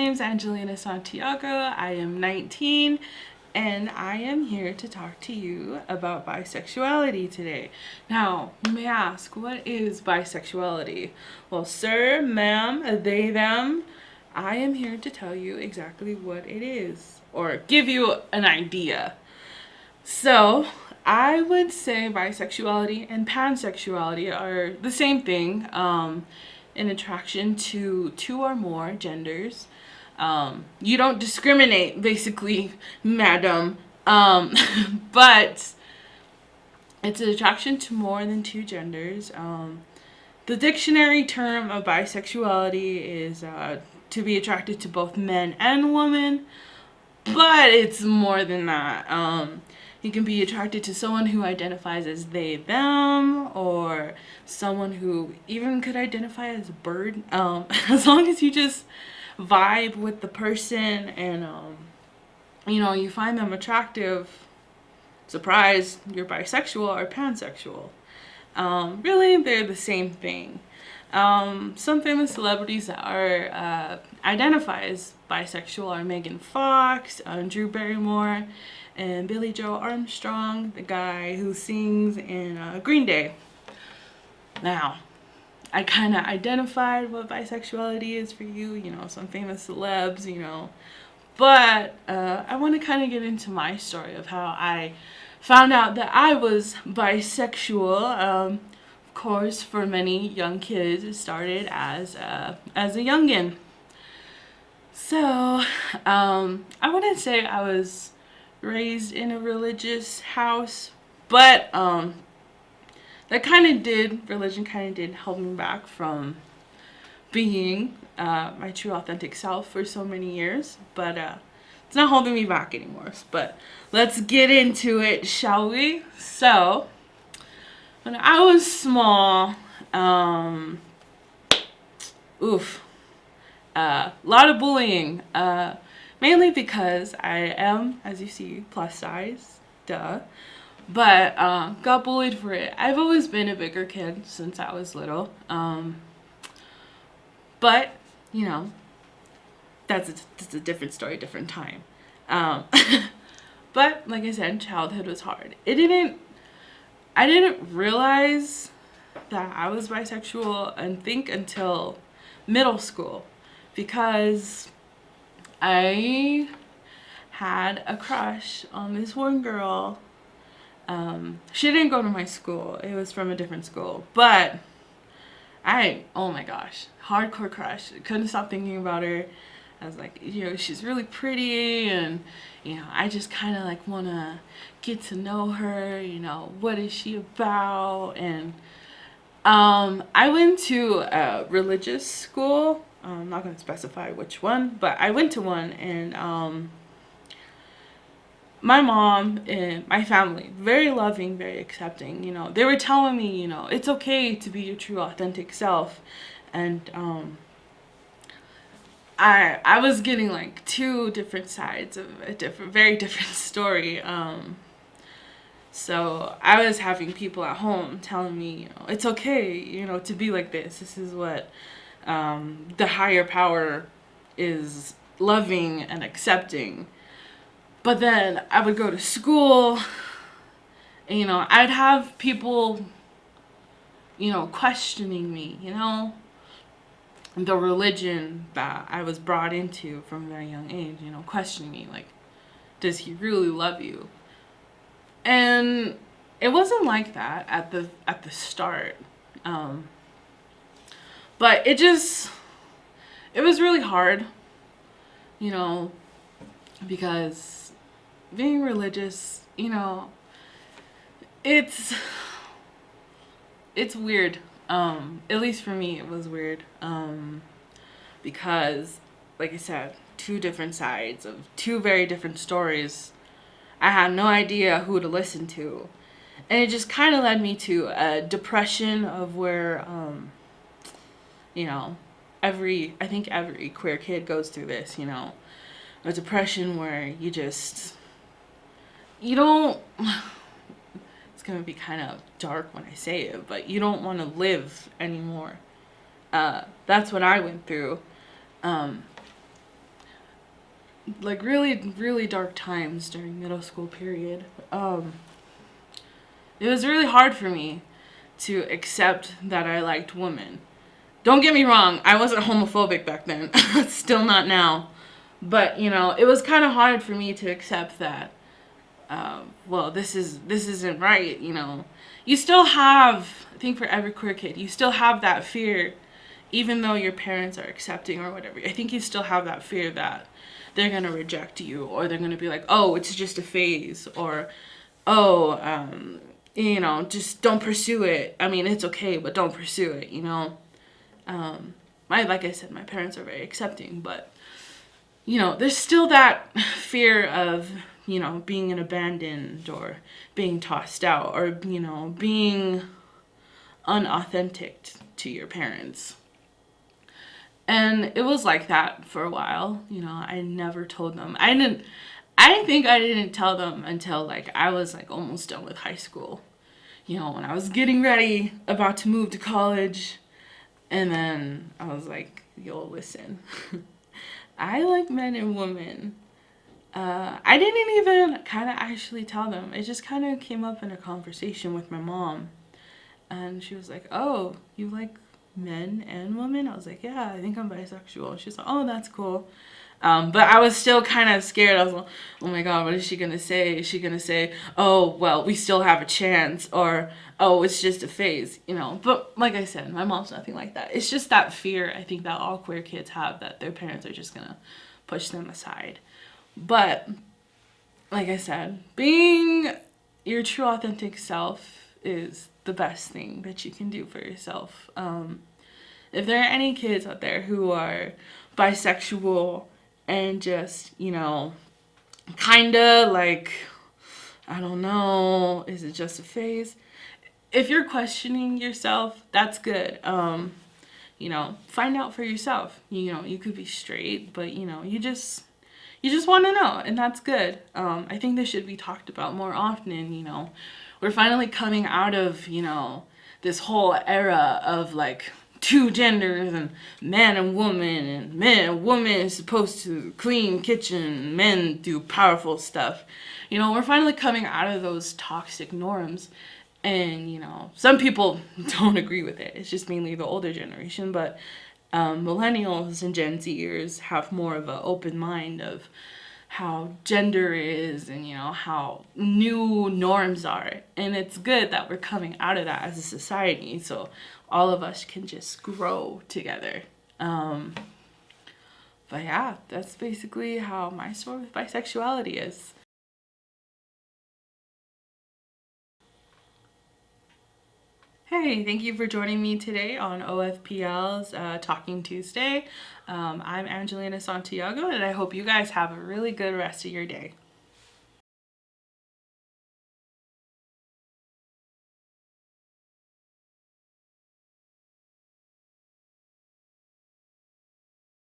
name's Anjolina Santiago. I am 19 and I am here to talk to you about bisexuality today. Now, you may ask, what is bisexuality? Well, sir, ma'am, they, them, I am here to tell you exactly what it is, or give you an idea. So, I would say bisexuality and pansexuality are the same thing. An attraction to two or more genders. You don't discriminate, basically, madam. But it's an attraction to more than two genders. The dictionary term of bisexuality is to be attracted to both men and women, but it's more than that. You can be attracted to someone who identifies as they, them, or someone who even could identify as a bird. As long as you just vibe with the person and, you find them attractive, surprise, you're bisexual or pansexual. Really, they're the same thing. Some famous celebrities that are identify as bisexual are Megan Fox, Drew Barrymore, and Billy Joe Armstrong, the guy who sings in Green Day. Now, I kind of identified what bisexuality is for you, some famous celebs, But I want to kind of get into my story of how I found out that I was bisexual. Of course, for many young kids, it started as a youngin'. So, I wouldn't say I was raised in a religious house, but religion kind of did hold me back from being my true authentic self for so many years, but it's not holding me back anymore. But let's get into it, shall we? So, when I was small, a lot of bullying, mainly because I am, as you see, plus size, duh, but got bullied for it. I've always been a bigger kid since I was little, but, that's a different story, different time. But, like I said, childhood was hard. I didn't realize that I was bisexual until middle school, because I had a crush on this one girl. She didn't go to my school. It was from a different school. But oh my gosh, hardcore crush. Couldn't stop thinking about her. I was like, she's really pretty, and, I just kind of like want to get to know her, what is she about? And I went to a religious school. I'm not going to specify which one, but I went to one, and my mom and my family, very loving, very accepting, they were telling me, it's okay to be your true authentic self. And I was getting like two different sides of a very different story. So I was having people at home telling me, it's okay, to be like this. This is what the higher power is loving and accepting. But then I would go to school, and, I'd have people, questioning me, the religion that I was brought into from a very young age, questioning me, like, does he really love you? And it wasn't like that at the start. But it was really hard, because being religious, it's weird. At least for me, it was weird. Because, like I said, two different sides of two very different stories. I had no idea who to listen to. And it just kind of led me to a depression of where, I think every queer kid goes through this, a depression where you don't, it's going to be kind of dark when I say it, but you don't want to live anymore. That's what I went through. like really dark times during middle school period. It was really hard for me to accept that I liked women. Don't get me wrong, I wasn't homophobic back then. Still not now. But, you know, it was kind of hard for me to accept that, well, this isn't right, you know. You still have, I think for every queer kid, you still have that fear, even though your parents are accepting or whatever. I think you still have that fear that they're going to reject you, or they're going to be like, oh, it's just a phase, or, oh, you know, just don't pursue it. I mean, it's okay, but don't pursue it, you know. Like I said, my parents are very accepting, but, you know, there's still that fear of, you know, being abandoned or being tossed out or, you know, being unauthentic to your parents. And it was like that for a while. You know, I never told them. I think I didn't tell them until like I was like almost done with high school. You know, when I was getting ready, about to move to college. And then I was like, yo, listen, I like men and women. I didn't even kind of actually tell them. It just kind of came up in a conversation with my mom. And she was like, oh, you like men and women? I was like, yeah, I think I'm bisexual. She was like, oh, that's cool. But I was still kind of scared. I was like, oh my God, what is she going to say? Is she going to say, oh, well, we still have a chance, or, oh, it's just a phase, you know? But like I said, my mom's nothing like that. It's just that fear, I think, that all queer kids have, that their parents are just going to push them aside. But like I said, being your true authentic self is the best thing that you can do for yourself. If there are any kids out there who are bisexual and just, you know, kind of like, I don't know, is it just a phase? If you're questioning yourself, that's good. You know, find out for yourself. You know, you could be straight, but, you know, you just want to know, and that's good. I think this should be talked about more often, you know. We're finally coming out of, you know, this whole era of like two genders and man and men and woman is supposed to clean kitchen, men do powerful stuff. You know, we're finally coming out of those toxic norms. And, you know, some people don't agree with it. It's just mainly the older generation, but millennials and Gen Zers have more of an open mind of how gender is and, you know, how new norms are. And it's good that we're coming out of that as a society, so all of us can just grow together. But yeah, that's basically how my story with bisexuality is. Hey, thank you for joining me today on OFPL's Talking Tuesday. I'm Anjolina Santiago, and I hope you guys have a really good rest of your day.